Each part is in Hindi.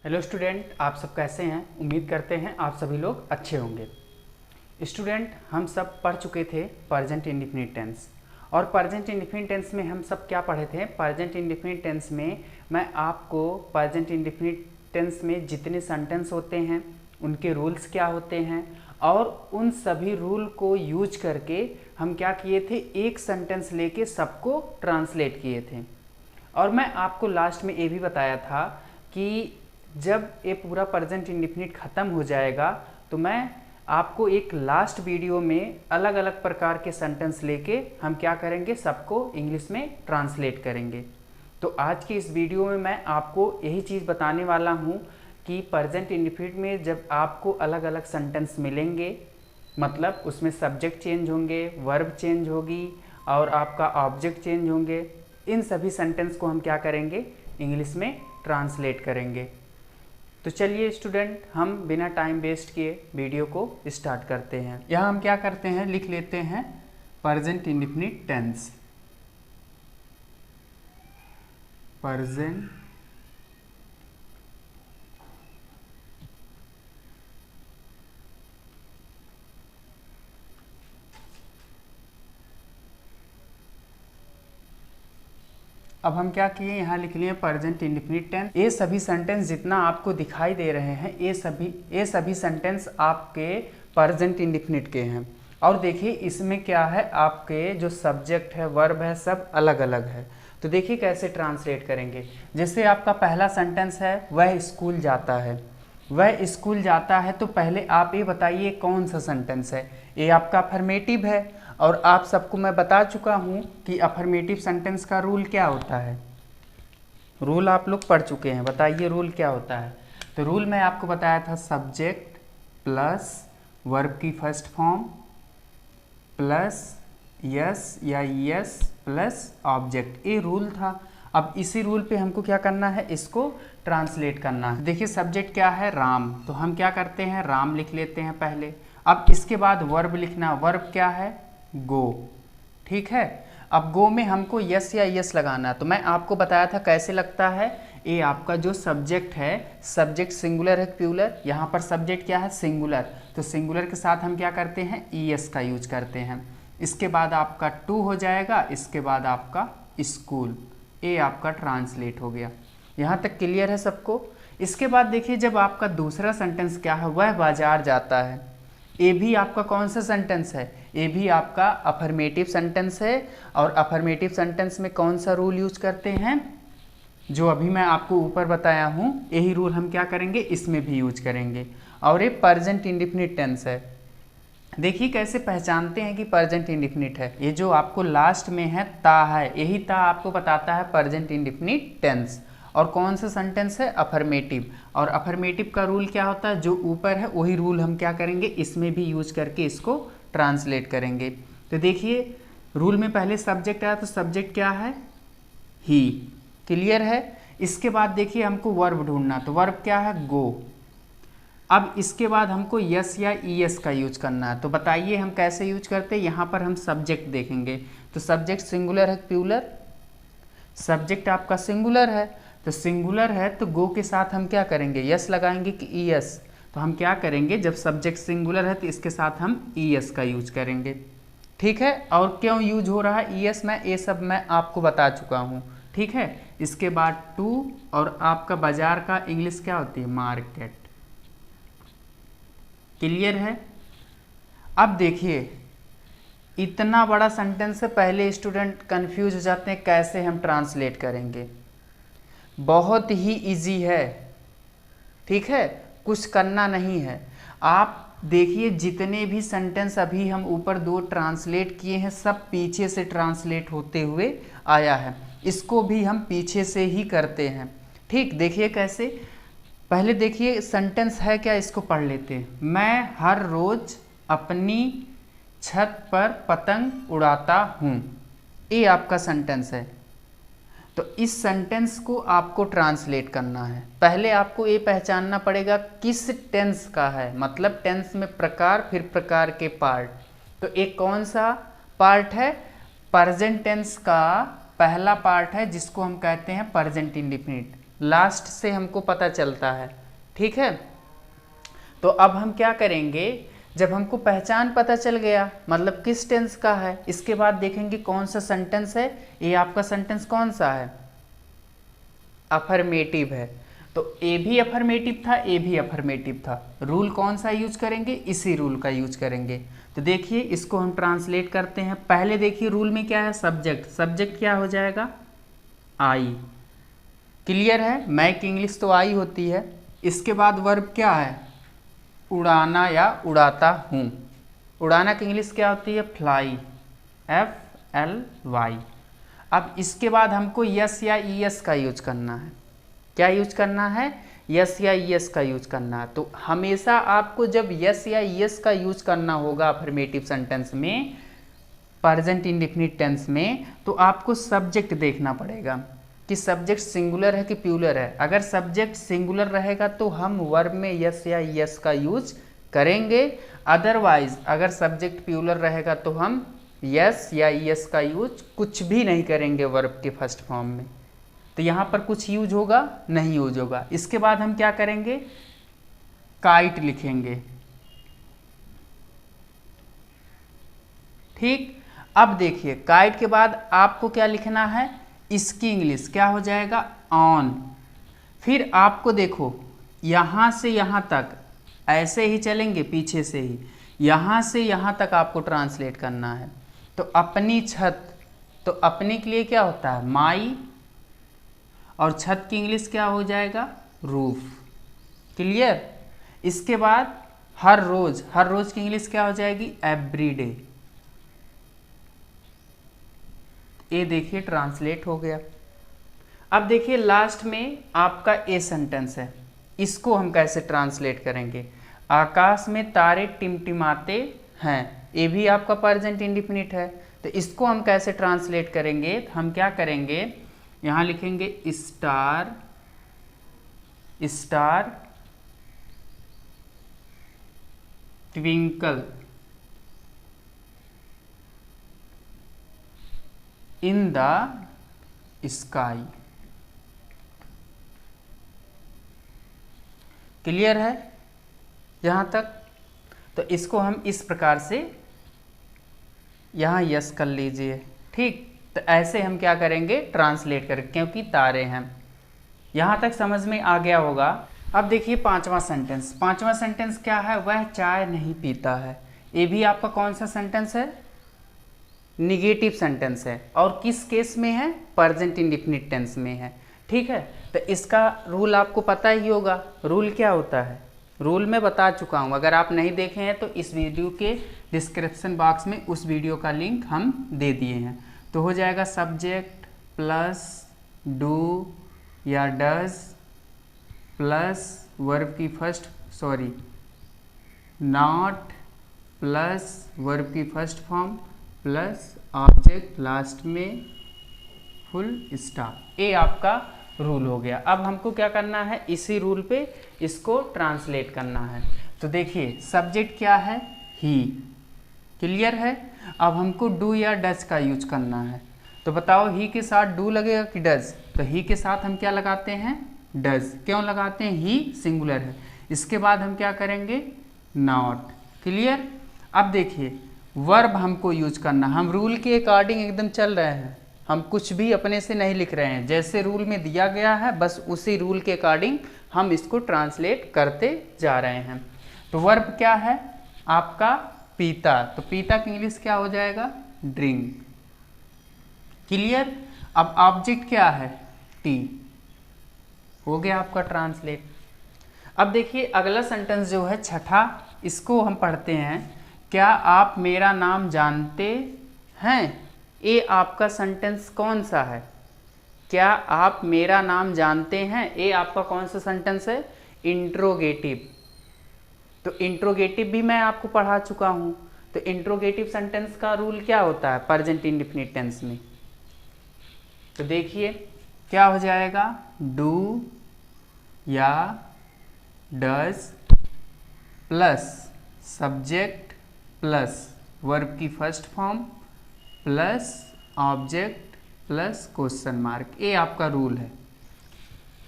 हेलो स्टूडेंट, आप सब कैसे हैं। उम्मीद करते हैं आप सभी लोग अच्छे होंगे। स्टूडेंट, हम सब पढ़ चुके थे प्रेजेंट इंडेफिनिट टेंस। और प्रेजेंट इंडेफिनिट टेंस में हम सब क्या पढ़े थे। प्रेजेंट इंडेफिनिट टेंस में मैं आपको प्रेजेंट इंडेफिनिट टेंस में जितने सेंटेंस होते हैं उनके रूल्स क्या होते हैं और उन सभी रूल को यूज करके हम क्या किए थे, एक सेंटेंस लेके सबको ट्रांसलेट किए थे। और मैं आपको लास्ट में ये भी बताया था कि जब ये पूरा प्रेजेंट इंडेफिनिट ख़त्म हो जाएगा तो मैं आपको एक लास्ट वीडियो में अलग अलग प्रकार के सेंटेंस लेके हम क्या करेंगे, सबको इंग्लिश में ट्रांसलेट करेंगे। तो आज की इस वीडियो में मैं आपको यही चीज़ बताने वाला हूँ कि प्रेजेंट इंडेफिनिट में जब आपको अलग अलग सेंटेंस मिलेंगे, मतलब उसमें सब्जेक्ट चेंज होंगे, वर्ब चेंज होगी और आपका ऑब्जेक्ट चेंज होंगे, इन सभी सेंटेंस को हम क्या करेंगे, इंग्लिश में ट्रांसलेट करेंगे। तो चलिए स्टूडेंट, हम बिना टाइम वेस्ट किए वीडियो को स्टार्ट करते हैं। यहाँ हम क्या करते हैं, लिख लेते हैं प्रेजेंट इंडेफिनिट टेंस। प्रेजेंट अब हम क्या किए, यहाँ लिख लिए प्रेजेंट इंडेफिनिट टेंस। ये सभी सेंटेंस जितना आपको दिखाई दे रहे हैं ये सभी सेंटेंस आपके प्रेजेंट इंडेफिनिट के हैं। और देखिए इसमें क्या है, आपके जो सब्जेक्ट है, वर्ब है, सब अलग अलग है। तो देखिए कैसे ट्रांसलेट करेंगे। जैसे आपका पहला सेंटेंस है, वह स्कूल जाता है। वह स्कूल जाता है, तो पहले आप ये बताइए कौन सा सेंटेंस है। ये आपका अफर्मेटिव है और आप सबको मैं बता चुका हूँ कि अफर्मेटिव सेंटेंस का रूल क्या होता है। रूल आप लोग पढ़ चुके हैं, बताइए रूल क्या होता है। तो रूल मैं आपको बताया था, सब्जेक्ट प्लस वर्ब की फर्स्ट फॉर्म प्लस यस या यस प्लस ऑब्जेक्ट, ये रूल था। अब इसी रूल पे हमको क्या करना है, इसको ट्रांसलेट करना है। देखिए सब्जेक्ट क्या है, राम, तो हम क्या करते हैं, राम लिख लेते हैं पहले। अब इसके बाद वर्ब लिखना, वर्ब क्या है, गो, ठीक है। अब गो में हमको यस या यस लगाना, तो मैं आपको बताया था कैसे लगता है। ये आपका जो सब्जेक्ट है, सब्जेक्ट सिंगुलर है प्लूरल, यहाँ पर सब्जेक्ट क्या है, सिंगुलर, तो सिंगुलर के साथ हम क्या करते हैं, ईएस का यूज करते हैं। इसके बाद आपका टू हो जाएगा, इसके बाद आपका स्कूल, ये आपका ट्रांसलेट हो गया। यहाँ तक क्लियर है सबको। इसके बाद देखिए जब आपका दूसरा सेंटेंस क्या है, वह बाजार जाता है। ये भी आपका कौन सा सेंटेंस है, ये भी आपका अफर्मेटिव सेंटेंस है। और अफर्मेटिव सेंटेंस में कौन सा रूल यूज करते हैं, जो अभी मैं आपको ऊपर बताया हूँ, यही रूल हम क्या करेंगे, इसमें भी यूज करेंगे। और ये प्रेजेंट इंडेफिनिट टेंस है। देखिए कैसे पहचानते हैं कि प्रेजेंट इंडेफिनिट है। ये जो आपको लास्ट में है ता है, यही ता आपको बताता है प्रेजेंट इंडेफिनिट टेंस। और कौन सा सेंटेंस है, अफर्मेटिव। और अफर्मेटिव का रूल क्या होता है, जो ऊपर है वही रूल हम क्या करेंगे, इसमें भी यूज करके इसको ट्रांसलेट करेंगे। तो देखिए रूल में पहले सब्जेक्ट आया, तो सब्जेक्ट क्या है, ही, क्लियर है। इसके बाद देखिए हमको वर्ब ढूंढना, तो वर्ब क्या है, गो। अब इसके बाद हमको यस या ईएस का यूज करना है, तो बताइए हम कैसे यूज करते हैं। यहाँ पर हम सब्जेक्ट देखेंगे, तो सब्जेक्ट सिंगुलर है प्लूरल, सब्जेक्ट आपका सिंगुलर है, तो सिंगुलर है तो गो के साथ हम क्या करेंगे, यस लगाएंगे कि ईएस। तो हम क्या करेंगे, जब सब्जेक्ट सिंगुलर है तो इसके साथ हम ईएस का यूज करेंगे, ठीक है। और क्यों यूज हो रहा है ईएस, मैं ये सब मैं आपको बता चुका हूँ, ठीक है। इसके बाद टू, और आपका बाजार का इंग्लिश क्या होती है, मार्केट, क्लियर है। अब देखिए इतना बड़ा सेंटेंस है, पहले स्टूडेंट कंफ्यूज हो जाते हैं कैसे हम ट्रांसलेट करेंगे। बहुत ही इजी है, ठीक है, कुछ करना नहीं है। आप देखिए जितने भी सेंटेंस अभी हम ऊपर दो ट्रांसलेट किए हैं, सब पीछे से ट्रांसलेट होते हुए आया है। इसको भी हम पीछे से ही करते हैं, ठीक। देखिए कैसे, पहले देखिए सेंटेंस है क्या, इसको पढ़ लेते हैं। मैं हर रोज अपनी छत पर पतंग उड़ाता हूँ, ये आपका सेंटेंस है। तो इस सेंटेंस को आपको ट्रांसलेट करना है। पहले आपको ये पहचानना पड़ेगा किस टेंस का है, मतलब टेंस में प्रकार, फिर प्रकार के पार्ट। तो एक कौन सा पार्ट है, प्रेजेंट टेंस का पहला पार्ट है, जिसको हम कहते हैं प्रेजेंट इंडेफिनिट। लास्ट से हमको पता चलता है, ठीक है। तो अब हम क्या करेंगे, जब हमको पहचान पता चल गया मतलब किस टेंस का है, इसके बाद देखेंगे कौन सा सेंटेंस है। ये आपका सेंटेंस कौन सा है, अफर्मेटिव है। तो ए भी अफर्मेटिव था, ए भी अफर्मेटिव था। रूल कौन सा यूज करेंगे, इसी रूल का यूज करेंगे। तो देखिए इसको हम ट्रांसलेट करते हैं। पहले देखिए रूल में क्या है, सब्जेक्ट, सब्जेक्ट क्या हो जाएगा, आई। क्लियर है, मैक इंग्लिश तो आई होती है। इसके बाद वर्ब क्या है, उड़ाना या उड़ाता हूँ। उड़ाना की इंग्लिश क्या होती है, फ्लाई, FLY। अब इसके बाद हमको यस या ES का यूज करना है। क्या यूज करना है, यस या ES का यूज करना है। तो हमेशा आपको जब यस या ES का यूज करना होगा अफर्मेटिव सेंटेंस में, प्रेजेंट इंडेफिनिट टेंस में, तो आपको सब्जेक्ट देखना पड़ेगा कि सब्जेक्ट सिंगुलर है कि प्लूरल है। अगर सब्जेक्ट सिंगुलर रहेगा तो हम वर्ब में यस या ES का यूज करेंगे। अदरवाइज अगर सब्जेक्ट प्लूरल रहेगा तो हम यस या ES का यूज कुछ भी नहीं करेंगे वर्ब के फर्स्ट फॉर्म में। तो यहाँ पर कुछ यूज होगा, नहीं यूज होगा। इसके बाद हम क्या करेंगे, काइट लिखेंगे, ठीक। अब देखिए काइट के बाद आपको क्या लिखना है, इसकी इंग्लिश क्या हो जाएगा, ऑन। फिर आपको देखो यहाँ से यहाँ तक ऐसे ही चलेंगे, पीछे से ही यहाँ से यहाँ तक आपको ट्रांसलेट करना है। तो अपनी छत, तो अपने के लिए क्या होता है, माई, और छत की इंग्लिश क्या हो जाएगा, रूफ। क्लियर। इसके बाद हर रोज, हर रोज की इंग्लिश क्या हो जाएगी, एवरीडे। ये देखिए ट्रांसलेट हो गया। अब देखिए लास्ट में आपका ए सेंटेंस है, इसको हम कैसे ट्रांसलेट करेंगे। आकाश में तारे टिमटिमाते हैं, ये भी आपका प्रेजेंट इंडेफिनिट है। तो इसको हम कैसे ट्रांसलेट करेंगे, हम क्या करेंगे, यहाँ लिखेंगे star, star twinkle in the sky. Clear है यहाँ तक। तो इसको हम इस प्रकार से यहाँ यस कर लीजिए, ठीक। तो ऐसे हम क्या करेंगे, ट्रांसलेट करेंगे, क्योंकि तारे हैं। यहाँ तक समझ में आ गया होगा। अब देखिए पांचवा सेंटेंस, पांचवा सेंटेंस क्या है, वह चाय नहीं पीता है। ये भी आपका कौन सा सेंटेंस है, निगेटिव सेंटेंस है। और किस केस में है, प्रेजेंट इंडेफिनिट टेंस में है, ठीक है। तो इसका रूल आपको पता ही होगा। रूल क्या होता है, रूल मैं बता चुका हूँ। अगर आप नहीं देखे हैं तो इस वीडियो के डिस्क्रिप्शन बॉक्स में उस वीडियो का लिंक हम दे दिए हैं। तो हो जाएगा सब्जेक्ट प्लस डू या डज प्लस वर्ब की first, sorry not plus verb की first form plus object last में फुल स्टॉप। ये आपका रूल हो गया। अब हमको क्या करना है, इसी रूल पे इसको ट्रांसलेट करना है। तो देखिए सब्जेक्ट क्या है, ही। क्लियर है। अब हमको डू या डज का यूज करना है। तो बताओ ही के साथ डू लगेगा कि डज। तो ही के साथ हम क्या लगाते हैं, डज। क्यों लगाते हैं, ही सिंगुलर है। इसके बाद हम क्या करेंगे, नॉट। क्लियर। अब देखिए वर्ब हमको यूज करना, हम रूल के अकॉर्डिंग एकदम चल रहे हैं, हम कुछ भी अपने से नहीं लिख रहे हैं। जैसे रूल में दिया गया है बस उसी रूल के अकॉर्डिंग हम इसको ट्रांसलेट करते जा रहे हैं। तो वर्ब क्या है आपका, पीता। तो पीता की इंग्लिश क्या हो जाएगा, ड्रिंक। क्लियर। अब ऑब्जेक्ट क्या है, टी। हो गया आपका ट्रांसलेट। अब देखिए अगला सेंटेंस जो है छठा, इसको हम पढ़ते हैं। क्या आप मेरा नाम जानते हैं। ये आपका सेंटेंस कौन सा है, क्या आप मेरा नाम जानते हैं। ये आपका कौन सा सेंटेंस है, इंट्रोगेटिव। तो इंट्रोगेटिव भी मैं आपको पढ़ा चुका हूं। तो इंट्रोगेटिव सेंटेंस का रूल क्या होता है प्रेजेंट इंडेफिनिट टेंस में। तो देखिए क्या हो जाएगा, डू या does plus subject plus verb की first form plus object plus question mark. ये आपका रूल है।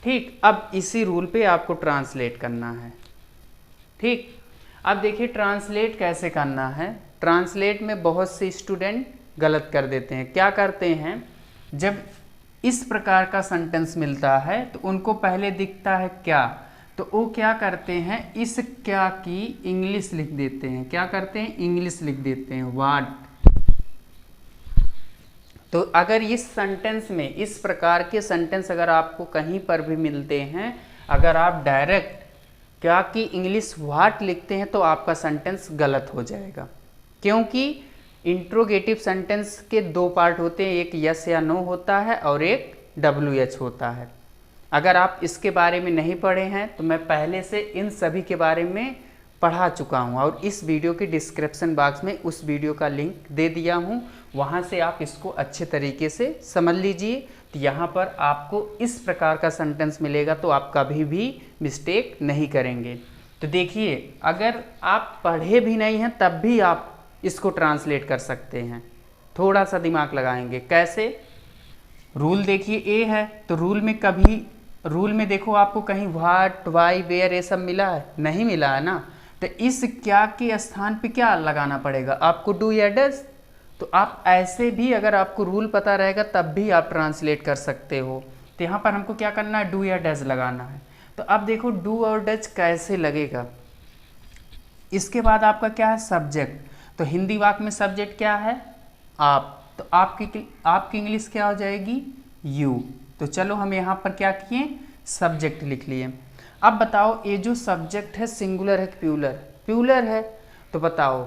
ठीक, अब इसी रूल पे आपको ट्रांसलेट करना है। ठीक, अब देखिए ट्रांसलेट कैसे करना है। ट्रांसलेट में बहुत से स्टूडेंट गलत कर देते हैं। क्या करते हैं, जब इस प्रकार का सेंटेंस मिलता है तो उनको पहले दिखता है क्या, तो वो क्या करते हैं, इस क्या की इंग्लिश लिख देते हैं। क्या करते हैं, इंग्लिश लिख देते हैं, व्हाट। तो अगर इस सेंटेंस में इस प्रकार के सेंटेंस अगर आपको कहीं पर भी मिलते हैं, अगर आप डायरेक्ट क्या की इंग्लिश व्हाट लिखते हैं तो आपका सेंटेंस गलत हो जाएगा। क्योंकि इंट्रोगेटिव सेंटेंस के दो पार्ट होते हैं, एक यस या नो होता है और एक WH होता है। अगर आप इसके बारे में नहीं पढ़े हैं तो मैं पहले से इन सभी के बारे में पढ़ा चुका हूं और इस वीडियो के डिस्क्रिप्शन बॉक्स में उस वीडियो का लिंक दे दिया हूं, वहां से आप इसको अच्छे तरीके से समझ लीजिए। तो यहाँ पर आपको इस प्रकार का सेंटेंस मिलेगा तो आप कभी भी मिस्टेक नहीं करेंगे। तो देखिए, अगर आप पढ़े भी नहीं हैं तब भी आप इसको ट्रांसलेट कर सकते हैं। थोड़ा सा दिमाग लगाएंगे। कैसे, रूल देखिए ए है तो रूल में देखो आपको कहीं व्हाट, वाई, वेयर ये सब मिला है, नहीं मिला है ना। तो इस क्या के स्थान पे क्या लगाना पड़ेगा आपको, डू या डज। तो आप ऐसे भी अगर आपको रूल पता रहेगा तब भी आप ट्रांसलेट कर सकते हो। तो यहाँ पर हमको क्या करना है, डू या डज लगाना है। तो अब देखो डू और डज कैसे लगेगा। इसके बाद आपका क्या है, सब्जेक्ट। तो हिंदी वाक्य में सब्जेक्ट क्या है, आप। तो आपकी इंग्लिश क्या हो जाएगी, यू। तो चलो हम यहाँ पर क्या किए, सब्जेक्ट लिख लिए। अब बताओ ये जो सब्जेक्ट है सिंगुलर है कि प्लूरल, प्लूरल है। तो बताओ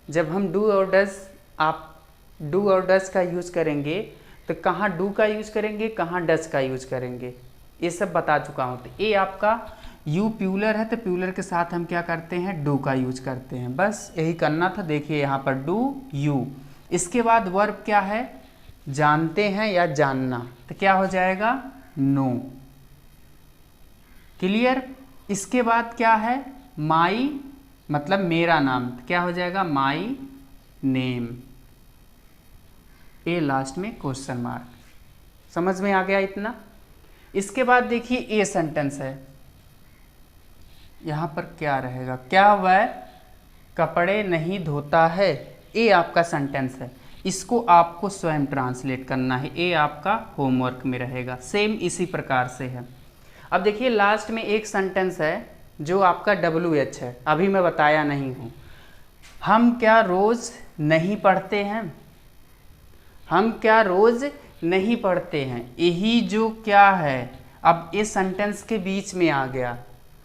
जब हम डू और डज, आप डू और डज का यूज करेंगे तो कहाँ डू का यूज करेंगे, कहाँ डज का यूज करेंगे, ये सब बता चुका हूँ। तो ये आपका यू प्लूरल है तो प्लूरल के साथ हम क्या करते हैं, डू का यूज करते हैं। बस यही करना था। देखिए यहाँ पर डू, यू। इसके बाद वर्ब क्या है, जानते हैं या जानना, तो क्या हो जाएगा, नो। क्लियर। इसके बाद क्या है, माई मतलब मेरा नाम, तो क्या हो जाएगा, माई नेम। ए लास्ट में क्वेश्चन मार्क। समझ में आ गया इतना। इसके बाद देखिए ए सेंटेंस है, यहां पर क्या रहेगा, क्या वह कपड़े नहीं धोता है, ये आपका सेंटेंस है। इसको आपको स्वयं ट्रांसलेट करना है, ये आपका होमवर्क में रहेगा। सेम इसी प्रकार से है। अब देखिए लास्ट में एक सेंटेंस है जो आपका WH है, अभी मैं बताया नहीं हूँ। हम क्या रोज नहीं पढ़ते हैं, हम क्या रोज नहीं पढ़ते हैं, यही जो क्या है, अब इस सेंटेंस के बीच में आ गया।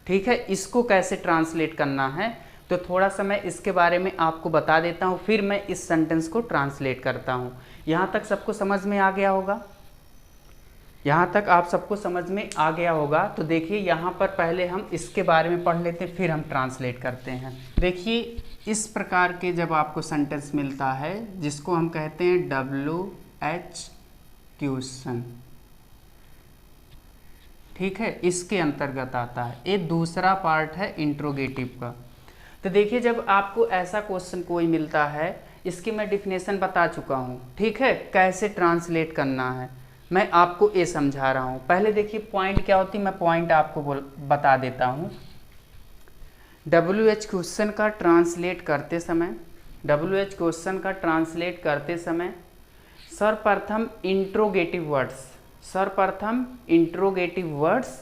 ठीक है, इसको कैसे ट्रांसलेट करना है तो थोड़ा सा मैं इसके बारे में आपको बता देता हूँ, फिर मैं इस सेंटेंस को ट्रांसलेट करता हूँ। यहाँ तक सबको समझ में आ गया होगा, यहाँ तक आप सबको समझ में आ गया होगा। तो देखिए यहाँ पर पहले हम इसके बारे में पढ़ लेते हैं, फिर हम ट्रांसलेट करते हैं। देखिए इस प्रकार के जब आपको सेंटेंस मिलता है जिसको हम कहते हैं WH क्वेश्चन, ठीक है, इसके अंतर्गत आता है। ये दूसरा पार्ट है इंट्रोगेटिव का। तो देखिए जब आपको ऐसा क्वेश्चन कोई मिलता है, इसकी मैं डिफिनेशन बता चुका हूँ, ठीक है, कैसे ट्रांसलेट करना है मैं आपको ये समझा रहा हूँ। पहले देखिए पॉइंट क्या होती है, मैं पॉइंट आपको बता देता हूँ। WH क्वेश्चन का ट्रांसलेट करते समय, WH क्वेश्चन का ट्रांसलेट करते समय सर्वप्रथम इंट्रोगेटिव वर्ड्स, सर्वप्रथम इंट्रोगेटिव वर्ड्स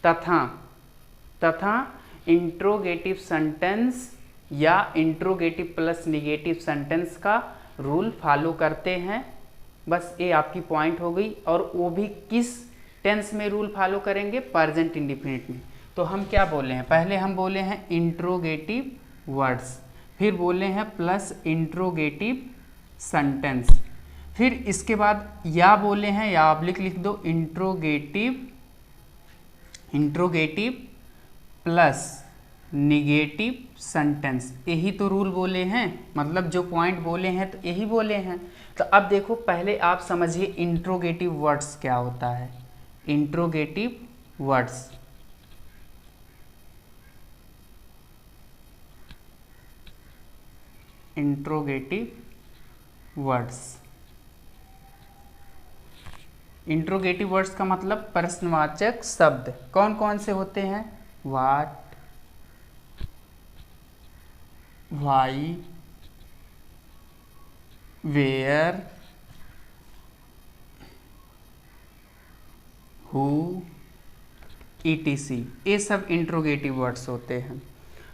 तथा इंट्रोगेटिव सेंटेंस या इंट्रोगेटिव प्लस निगेटिव सेंटेंस का रूल फॉलो करते हैं। बस ये आपकी पॉइंट हो गई। और वो भी किस टेंस में रूल फॉलो करेंगे, प्रेजेंट इंडेफिनिट में। तो हम क्या बोले हैं, पहले हम बोले हैं इंट्रोगेटिव वर्ड्स, फिर बोले हैं प्लस इंट्रोगेटिव सेंटेंस, फिर इसके बाद या बोले हैं, या आप लिख दो, इंट्रोगेटिव प्लस निगेटिव सेंटेंस। यही तो रूल बोले हैं, मतलब जो पॉइंट बोले हैं तो यही बोले हैं। तो अब देखो पहले आप समझिए इंट्रोगेटिव वर्ड्स क्या होता है। Interrogative words, interrogative words interrogative words का मतलब प्रश्नवाचक शब्द कौन कौन से होते हैं? What, why, where, who, ETC, ये सब इंट्रोगेटिव वर्ड्स होते हैं।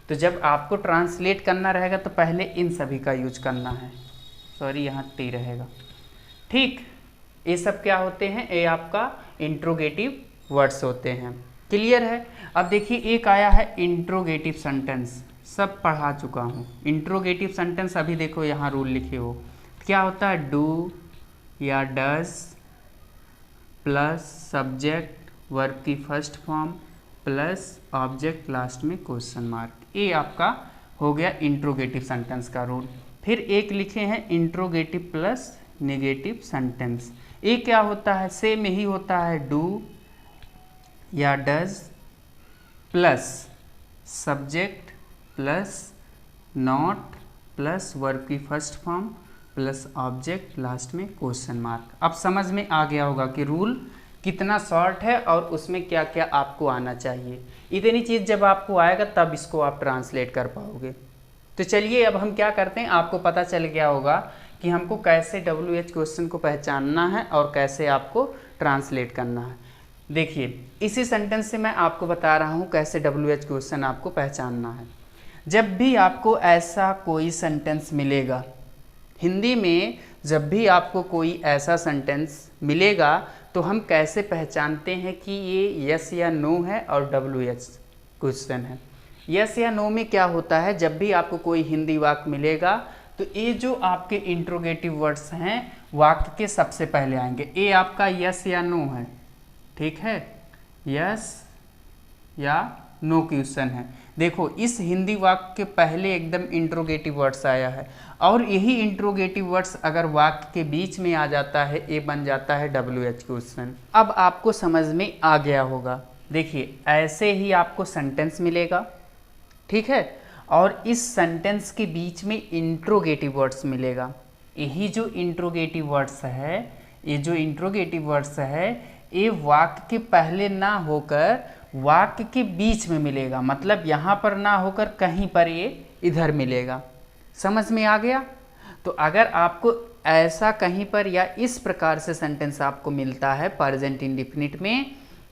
तो जब आपको ट्रांसलेट करना रहेगा तो पहले इन सभी का यूज करना है। सॉरी, यहाँ टी रहेगा। ठीक, ये सब क्या होते हैं? ये आपका इंट्रोगेटिव वर्ड्स होते हैं। क्लियर है? अब देखिए एक आया है इंट्रोगेटिव सेंटेंस, सब पढ़ा चुका हूँ। इंट्रोगेटिव सेंटेंस अभी देखो यहाँ रूल लिखे हो, क्या होता है? डू या डज प्लस सब्जेक्ट वर्ब की first form plus object last में क्वेश्चन मार्क, ये आपका हो गया इंट्रोगेटिव सेंटेंस का रूल। फिर एक लिखे हैं इंट्रोगेटिव प्लस नेगेटिव सेंटेंस, ये क्या होता है? सेम ही होता है, डू या does plus subject plus not plus verb की first form plus object last में क्वेश्चन मार्क। अब समझ में आ गया होगा कि रूल कितना शॉर्ट है और उसमें क्या क्या आपको आना चाहिए। इतनी चीज़ जब आपको आएगा तब इसको आप ट्रांसलेट कर पाओगे। तो चलिए अब हम क्या करते हैं, आपको पता चल गया होगा कि हमको कैसे WH क्वेश्चन को पहचानना है और कैसे आपको ट्रांसलेट करना है। देखिए इसी सेंटेंस से मैं आपको बता रहा हूँ कैसे WH क्वेश्चन आपको पहचानना है। जब भी आपको ऐसा कोई सेंटेंस मिलेगा, हिंदी में जब भी आपको कोई ऐसा सेंटेंस मिलेगा तो हम कैसे पहचानते हैं कि ये यस या नो है और WH क्वेश्चन है। यस या नो में क्या होता है, जब भी आपको कोई हिंदी वाक्य मिलेगा तो ये जो आपके इंट्रोगेटिव वर्ड्स हैं वाक्य के सबसे पहले आएंगे। ये आपका यस या नो है, ठीक है, यस या नो क्वेश्चन है। देखो इस हिंदी वाक्य के पहले एकदम इंट्रोगेटिव वर्ड्स आया है और यही इंट्रोगेटिव वर्ड्स अगर वाक्य के बीच में आ जाता है, ये बन जाता है WH क्वेश्चन। अब आपको समझ में आ गया होगा। देखिए ऐसे ही आपको सेंटेंस मिलेगा, ठीक है, और इस सेंटेंस के बीच में इंट्रोगेटिव वर्ड्स मिलेगा। यही जो इंट्रोगेटिव वर्ड्स है, ये जो इंट्रोगेटिव वर्ड्स है ये वाक्य के पहले ना होकर वाक्य के बीच में मिलेगा, मतलब यहाँ पर ना होकर कहीं पर ये इधर मिलेगा। समझ में आ गया? तो अगर आपको ऐसा कहीं पर या इस प्रकार से सेंटेंस आपको मिलता है प्रेजेंट इंडेफिनिट में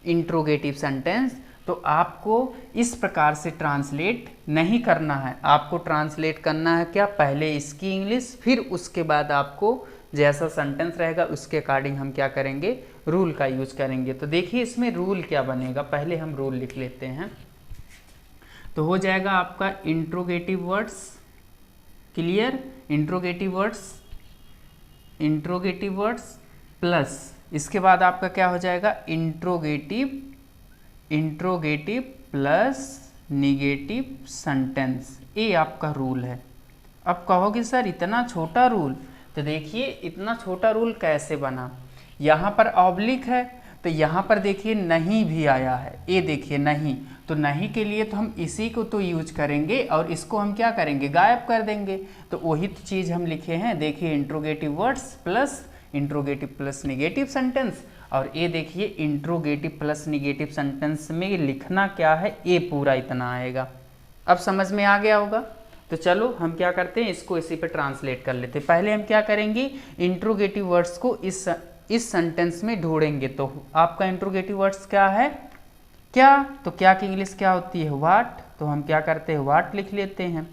इंट्रोगेटिव सेंटेंस, तो आपको इस प्रकार से ट्रांसलेट नहीं करना है। आपको ट्रांसलेट करना है क्या? पहले इसकी इंग्लिश, फिर उसके बाद आपको जैसा सेंटेंस रहेगा उसके अकॉर्डिंग हम क्या करेंगे, रूल का यूज करेंगे। तो देखिए इसमें रूल क्या बनेगा, पहले हम रूल लिख लेते हैं। तो हो जाएगा आपका interrogative words, clear, interrogative words plus इसके बाद आपका क्या हो जाएगा, इंट्रोगेटिव प्लस निगेटिव सेंटेंस, ये आपका रूल है। अब कहोगे सर इतना छोटा रूल, तो देखिए इतना छोटा रूल कैसे बना। यहाँ पर ऑब्लिक है तो यहाँ पर देखिए नहीं भी आया है, ये देखिए नहीं, तो नहीं के लिए तो हम इसी को तो यूज करेंगे और इसको हम क्या करेंगे, गायब कर देंगे। तो वही तो चीज़ हम लिखे हैं। देखिए interrogative words plus interrogative plus negative sentence, और ये देखिए इंट्रोगेटिव प्लस निगेटिव सेंटेंस में लिखना क्या है, ये पूरा इतना आएगा। अब समझ में आ गया होगा। तो चलो हम क्या करते हैं, इसको इसी पे ट्रांसलेट कर लेते हैं। पहले हम क्या करेंगे, इंट्रोगेटिव वर्ड्स को इस सेंटेंस में ढूंढेंगे। तो आपका इंट्रोगेटिव वर्ड्स क्या है, क्या, तो क्या की इंग्लिश क्या होती है, व्हाट, तो हम क्या करते हैं व्हाट लिख लेते हैं।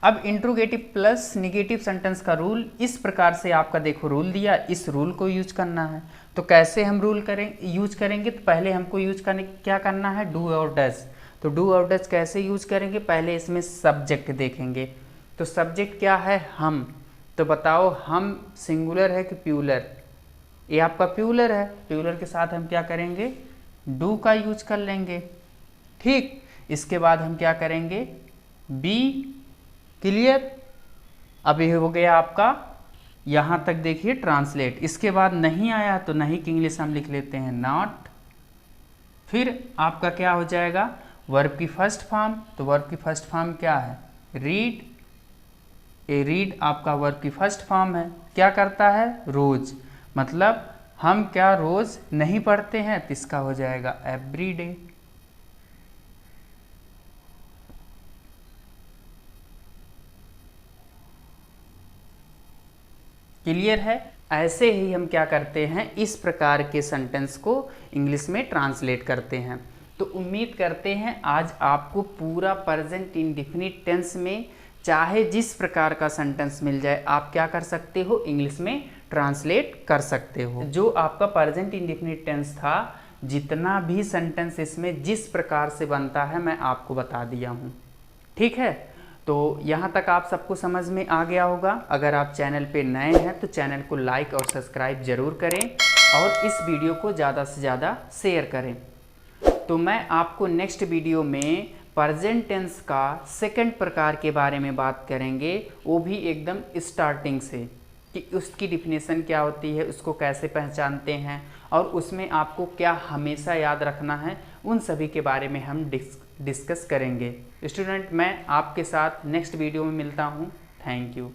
अब इंट्रोगेटिव प्लस निगेटिव सेंटेंस का रूल इस प्रकार से आपका देखो रूल दिया, इस रूल को यूज करना है। तो कैसे हम रूल यूज करेंगे, तो पहले हमको यूज करने क्या करना है, डू और डज। तो डू और डज कैसे यूज करेंगे, पहले इसमें सब्जेक्ट देखेंगे। तो सब्जेक्ट क्या है, हम, तो बताओ हम सिंगुलर है कि प्यूलर, ये आपका प्यूलर है, प्यूलर के साथ हम क्या करेंगे, डू का यूज कर लेंगे, ठीक। इसके बाद हम क्या करेंगे, बी, क्लियर। अब ये हो गया आपका, यहाँ तक देखिए ट्रांसलेट। इसके बाद नहीं आया तो नहीं की इंग्लिश हम लिख लेते हैं नॉट। फिर आपका क्या हो जाएगा, वर्ब की फर्स्ट फॉर्म, तो वर्ब की फर्स्ट फॉर्म क्या है, रीड। ए रीड आपका वर्ब की फर्स्ट फॉर्म है, क्या करता है, रोज, मतलब हम क्या रोज नहीं पढ़ते हैं, तो इसका हो जाएगा एवरी डे। क्लियर है? ऐसे ही हम क्या करते हैं, इस प्रकार के सेंटेंस को इंग्लिश में ट्रांसलेट करते हैं। तो उम्मीद करते हैं आज आपको पूरा प्रेजेंट इंडेफिनिट टेंस में चाहे जिस प्रकार का सेंटेंस मिल जाए आप क्या कर सकते हो, इंग्लिश में ट्रांसलेट कर सकते हो। जो आपका प्रेजेंट इंडेफिनिट टेंस था, जितना भी सेंटेंस इसमें जिस प्रकार से बनता है मैं आपको बता दिया हूँ। ठीक है, तो यहाँ तक आप सबको समझ में आ गया होगा। अगर आप चैनल पे नए हैं तो चैनल को लाइक और सब्सक्राइब जरूर करें और इस वीडियो को ज़्यादा से ज़्यादा शेयर करें। तो मैं आपको नेक्स्ट वीडियो में प्रेजेंट टेंस का सेकंड प्रकार के बारे में बात करेंगे, वो भी एकदम स्टार्टिंग से, कि उसकी डिफिनेशन क्या होती है, उसको कैसे पहचानते हैं और उसमें आपको क्या हमेशा याद रखना है, उन सभी के बारे में हम डिस्कस करेंगे। स्टूडेंट, मैं आपके साथ नेक्स्ट वीडियो में मिलता हूँ। Thank you.